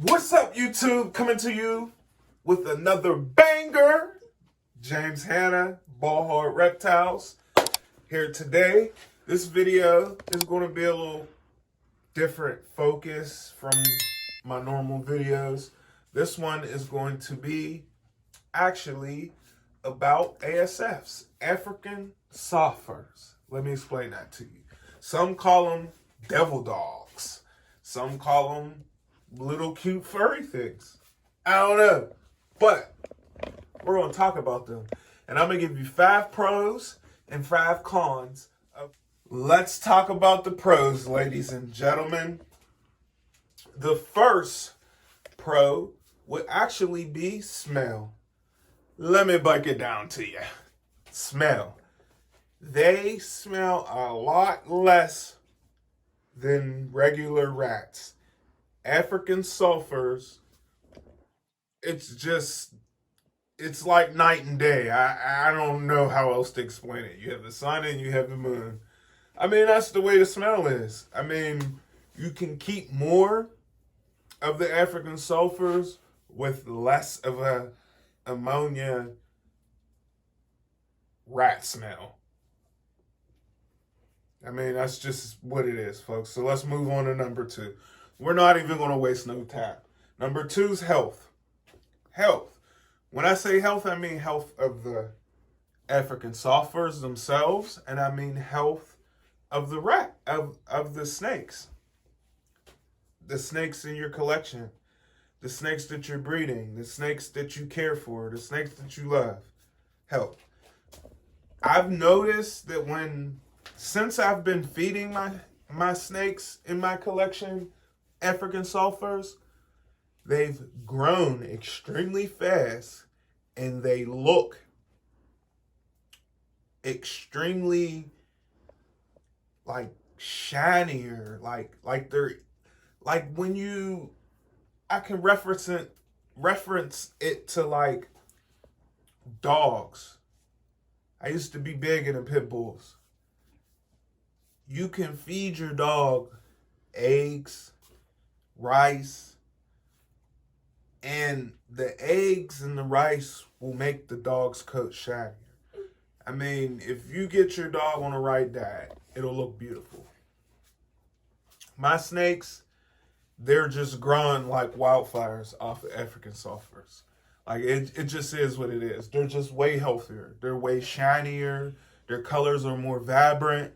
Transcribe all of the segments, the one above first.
What's up, YouTube? Coming to you with another banger. James Hanna, Ball Hard Reptiles, here today. This video is going to be a little different focus from my normal videos. This one is going to be actually about ASFs, African soft furs. Let me explain that to you. Some call them devil dogs. Some call them little cute furry things. I don't know. But we're going to talk about them. And I'm going to give you 5 pros and 5 cons. Let's talk about the pros, ladies and gentlemen. The first pro would actually be smell. Let me break it down to you. Smell. They smell a lot less than regular rats. African sulfurs, it's like night and day. I don't know how else to explain it. You have the sun and you have the moon. I mean, that's the way the smell is. I mean, you can keep more of the African sulfurs with less of a ammonia rat smell. I mean, that's just what it is, folks. So let's move on to number 2. We're not even going to waste no time. Number 2 is health. Health. When I say health, I mean health of the African sulfurs themselves, and I mean health of the rat, of the snakes. The snakes in your collection. The snakes that you're breeding. The snakes that you care for. The snakes that you love. Health. I've noticed that since I've been feeding my snakes in my collection African sulfurs, they've grown extremely fast and they look extremely like shinier, like they're like I can reference it to like dogs. I used to be big into pit bulls. You can feed your dog eggs, rice, and the eggs and the rice will make the dog's coat shinier. I mean, if you get your dog on the right diet, it'll look beautiful. My snakes, they're just growing like wildfires off of African sulfurs. Like, it just is what it is. They're just way healthier. They're way shinier. Their colors are more vibrant.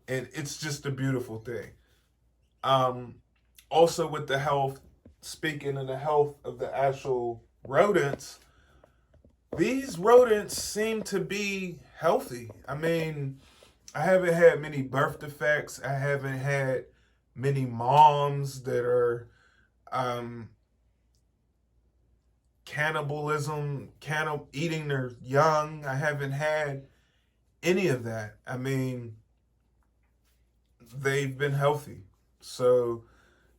And it's just a beautiful thing. Also with the health, speaking of the health of the actual rodents, these rodents seem to be healthy. I mean, I haven't had many birth defects. I haven't had many moms that are eating their young. I haven't had any of that. I mean, they've been healthy. So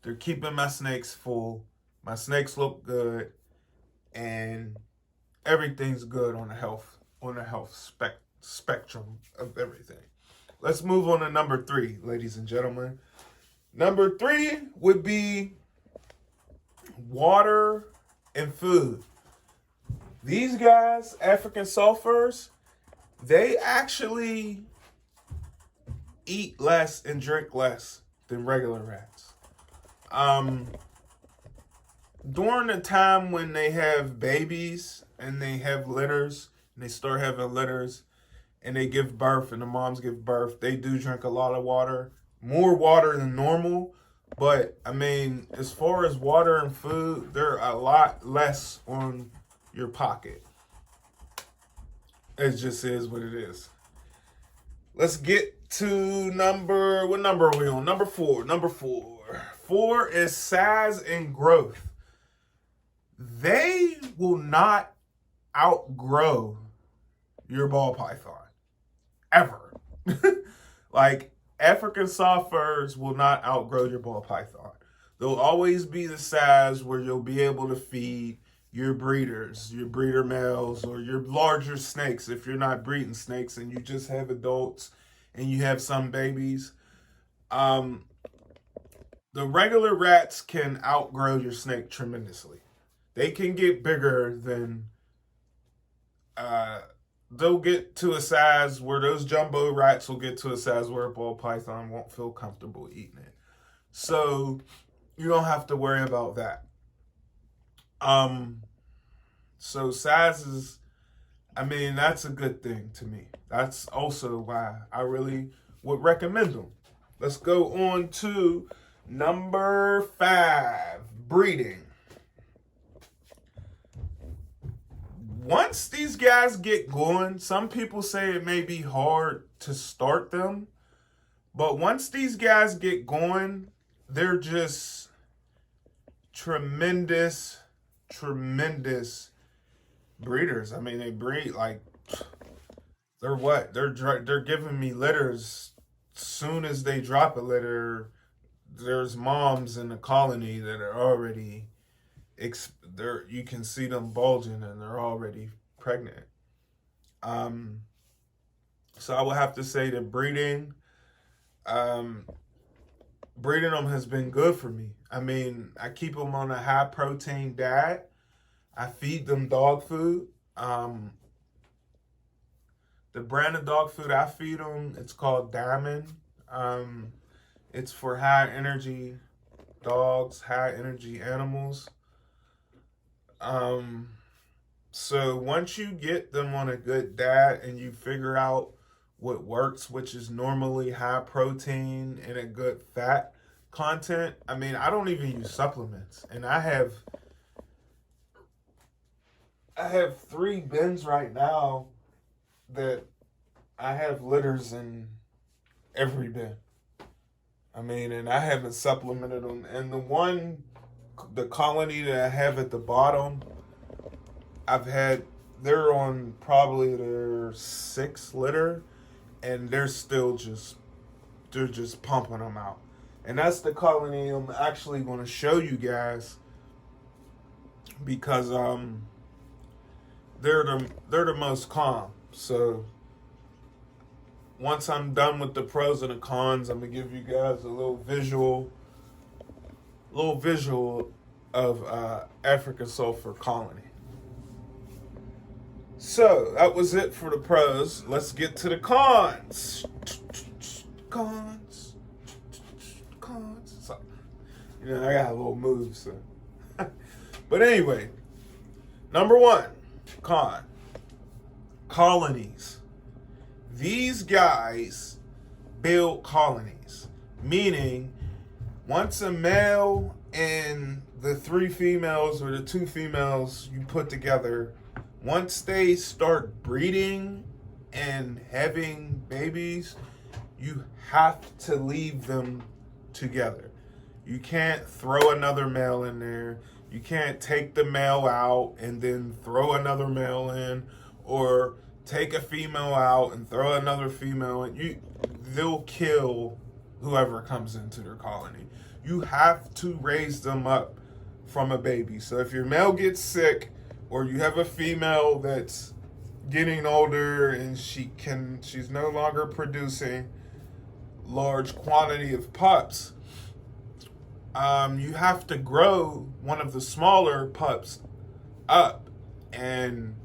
they're keeping my snakes full. My snakes look good, and everything's good on the health spectrum of everything. Let's move on to number 3, ladies and gentlemen. Number 3 would be water and food. These guys, African sulfurs, they actually eat less and drink less than regular rats. During the time when they have babies and they have litters, and they start having litters and they give birth and the moms give birth, they do drink a lot of water, more water than normal. But I mean, as far as water and food, they're a lot less on your pocket. It just is what it is. Let's get to what number are we on? Number 4. Number 4. 4 is size and growth. They will not outgrow your ball python. Ever. Like, African soft furs will not outgrow your ball python. They'll always be the size where you'll be able to feed your breeders, your breeder males, or your larger snakes if you're not breeding snakes and you just have adults and you have some babies. The regular rats can outgrow your snake tremendously. They can get bigger than they'll get to a size where those jumbo rats will get to a size where a ball python won't feel comfortable eating it. So you don't have to worry about that. So sizes, I mean, that's a good thing to me. That's also why I really would recommend them. Let's go on to number 5, breeding. Once these guys get going, some people say it may be hard to start them, but once these guys get going, they're just tremendous breeders. I mean, they breed like they're giving me litters. Soon as they drop a litter, there's moms in the colony that are already you can see them bulging and they're already pregnant. So I would have to say that breeding them has been good for me. I mean, I keep them on a high protein diet. I feed them dog food. The brand of dog food I feed them, it's called Diamond. It's for high energy dogs, high energy animals. So once you get them on a good diet and you figure out what works, which is normally high protein and a good fat content, I mean, I don't even use supplements. And I have 3 bins right now that I have litters in every bin. I mean, and I haven't supplemented them. And the colony that I have at the bottom, they're on probably their 6th litter, and they're just pumping them out. And that's the colony I'm actually going to show you guys, because they're the most calm. So once I'm done with the pros and the cons, I'm gonna give you guys a little visual of African sulfur colony. So that was it for the pros. Let's get to the cons. Cons. So, I got a little move, so. But anyway, number 1, con. Colonies. These guys build colonies, meaning once a male and the 3 females or the 2 females you put together, once they start breeding and having babies, you have to leave them together. You can't throw another male in there. You can't take the male out and then throw another male in, or take a female out and throw another female in. They'll kill whoever comes into their colony. You have to raise them up from a baby. So if your male gets sick, or you have a female that's getting older and she's no longer producing large quantity of pups, you have to grow one of the smaller pups up and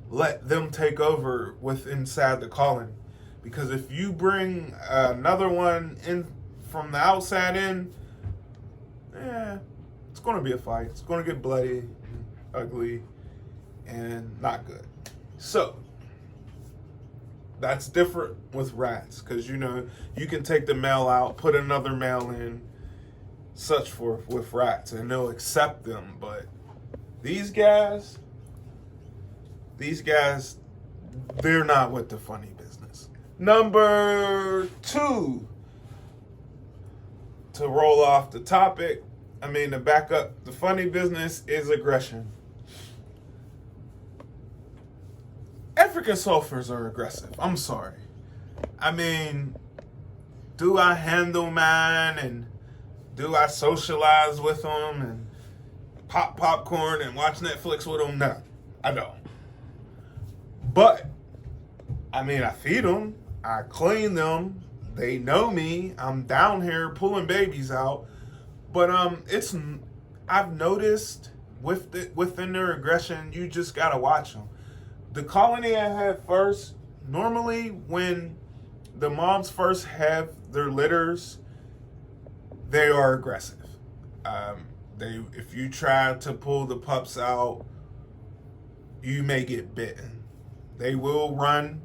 let them take over inside the colony. Because if you bring another one in from the outside in, it's going to be a fight. It's going to get bloody, ugly, and not good. So that's different with rats because you can take the male out, put another male in, such forth with rats, and they'll accept them. But these guys, they're not with the funny business. Number 2, to roll off the topic, to back up the funny business, is aggression. African sulfurs are aggressive. I'm sorry. Do I handle mine and do I socialize with them and pop popcorn and watch Netflix with them? No, I don't. But, I feed them. I clean them. They know me. I'm down here pulling babies out. But I've noticed within their aggression, you just gotta watch them. The colony I had first, normally when the moms first have their litters, they are aggressive. If you try to pull the pups out, you may get bitten. They will run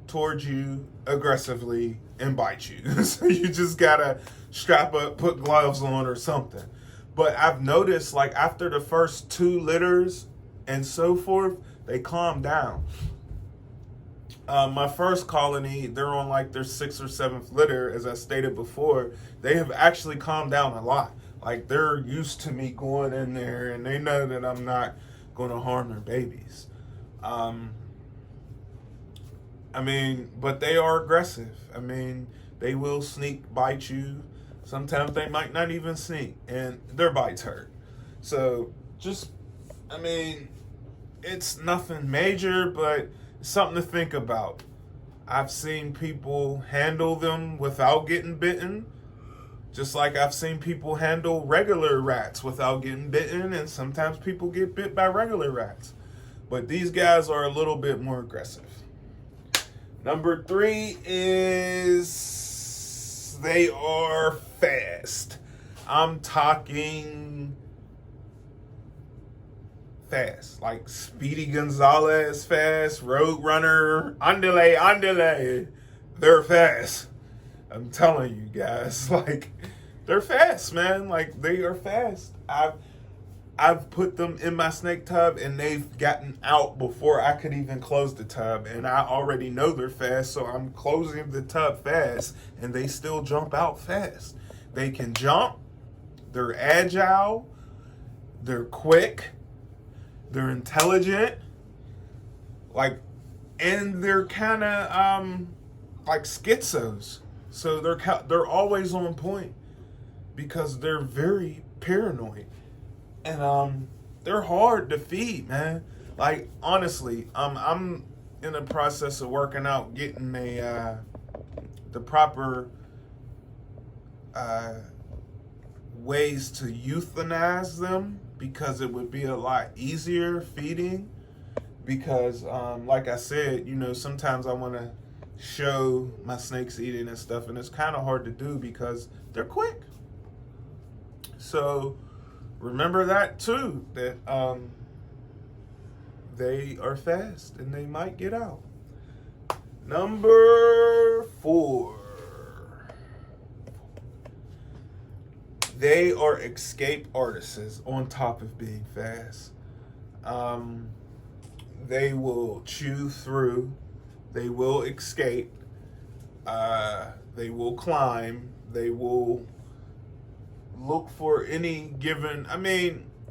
towards you aggressively and bite you. So you just gotta strap up, put gloves on or something. But I've noticed, like, after the first 2 litters and so forth, they calm down. My first colony, they're on like their 6th or 7th litter, as I stated before. They have actually calmed down a lot. Like, they're used to me going in there, and they know that I'm not going to harm their babies. But they are aggressive. They will sneak bite you. Sometimes they might not even sneak, and their bites hurt. So, it's nothing major, but it's something to think about. I've seen people handle them without getting bitten, just like I've seen people handle regular rats without getting bitten, and sometimes people get bit by regular rats. But these guys are a little bit more aggressive. Number 3 is they are fast. I'm talking fast, like Speedy Gonzalez fast, Roadrunner, Andale. They're fast. I'm telling you guys, like, they're fast, man. Like, they are fast. I've put them in my snake tub and they've gotten out before I could even close the tub, and I already know they're fast, so I'm closing the tub fast and they still jump out fast. They can jump, they're agile, they're quick, they're intelligent, and they're kind of like schizos. So they're always on point because they're very paranoid. And they're hard to feed, man. Like, honestly, I'm in the process of working out, getting the proper ways to euthanize them, because it would be a lot easier feeding. Because, like I said, sometimes I want to show my snakes eating and stuff, and it's kind of hard to do because they're quick. So remember that too, that they are fast and they might get out. Number 4, they are escape artists on top of being fast. They will chew through, they will escape, they will climb, they will look for any given,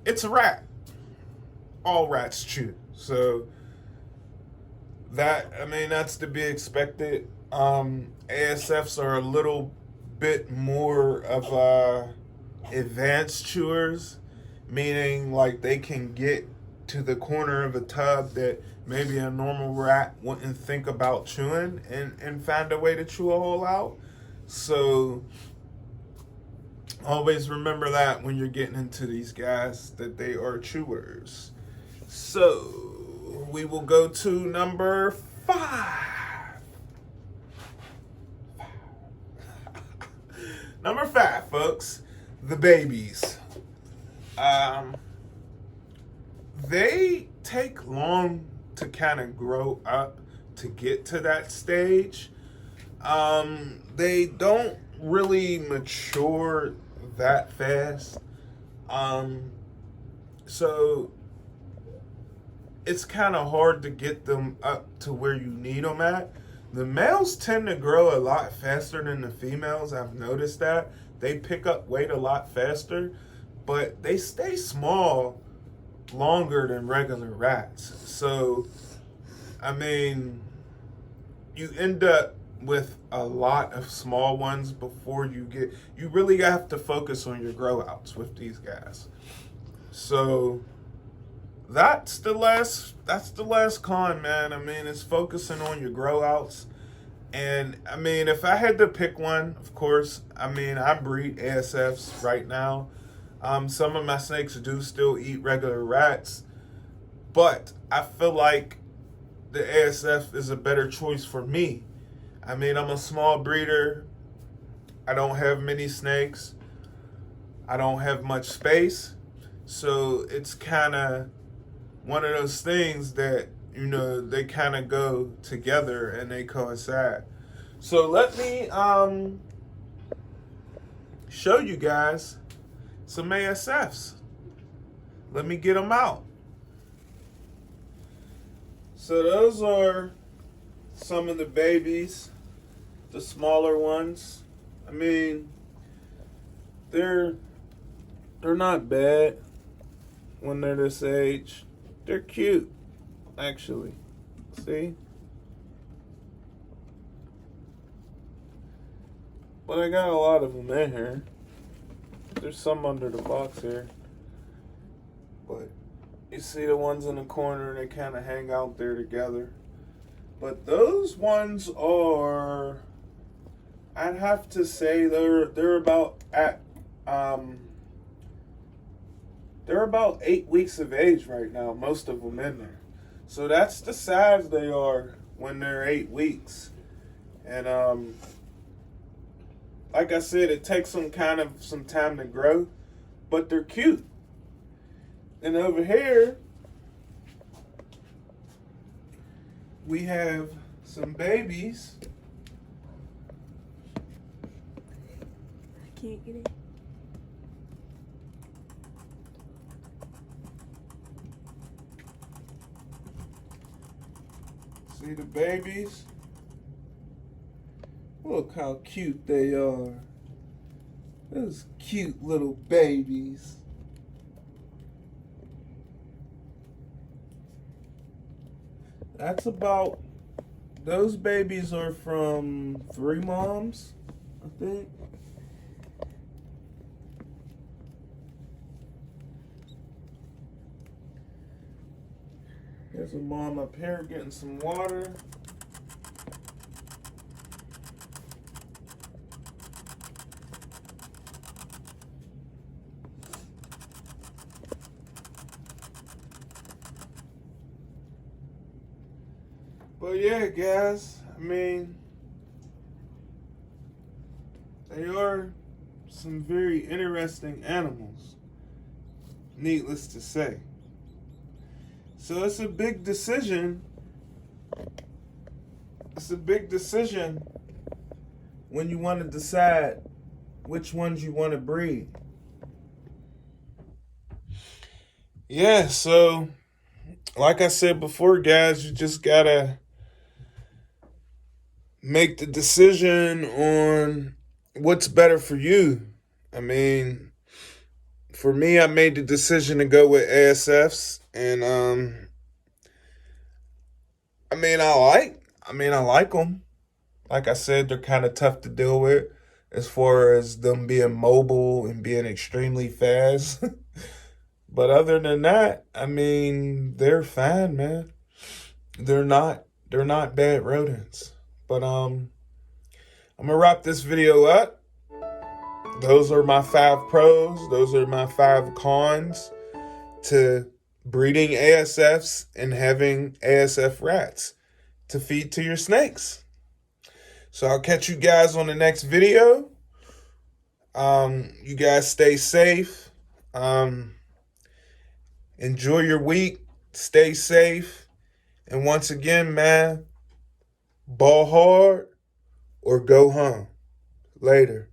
it's a rat. All rats chew. So that's to be expected. ASFs are a little bit more of advanced chewers, meaning like they can get to the corner of a tub that maybe a normal rat wouldn't think about chewing, and find a way to chew a hole out. So always remember that when you're getting into these guys, that they are chewers. So we will go to number 5. Number 5, folks, the babies. They take long to kind of grow up to get to that stage. They don't really mature that fast. So it's kind of hard to get them up to where you need them at. The males tend to grow a lot faster than the females. I've noticed that. They pick up weight a lot faster, but they stay small longer than regular rats. So, I mean, you end up with a lot of small ones before you really have to focus on your grow outs with these guys. So that's the last con, man. I mean, it's focusing on your grow outs. And I mean, if I had to pick one, of course, I mean, I breed ASFs right now. Some of my snakes do still eat regular rats, but I feel like the ASF is a better choice for me. I mean, I'm a small breeder. I don't have many snakes. I don't have much space. So it's kind of one of those things that, you know, they kind of go together and they coincide. So let me show you guys some ASFs. Let me get them out. So those are some of the babies, the smaller ones. I mean, they're not bad when they're this age. They're cute, actually. See? But I got a lot of them in here. There's some under the box here. But you see the ones in the corner, they kind of hang out there together. But those ones are, I'd have to say they're about at they're about 8 weeks of age right now, most of them in there. So that's the size they are when they're 8 weeks. And like I said, it takes them some time to grow, but they're cute. And over here, we have some babies. I can't get it. See the babies? Look how cute they are. Those cute little babies. That's about, those babies are from 3 moms, I think. There's a mom up here getting some water. But yeah, guys, I mean, they are some very interesting animals, needless to say. So it's a big decision. It's a big decision when you want to decide which ones you want to breed. Yeah, so like I said before, guys, you just gotta make the decision on what's better for you. I mean, for me, I made the decision to go with ASFs, and I like them. Like I said, they're kind of tough to deal with as far as them being mobile and being extremely fast. But other than that, I mean, they're fine, man. They're not bad rodents. But I'm gonna wrap this video up. Those are my 5 pros. Those are my 5 cons to breeding ASFs and having ASF rats to feed to your snakes. So I'll catch you guys on the next video. You guys stay safe. Enjoy your week. Stay safe. And once again, man, ball hard or go home. Later.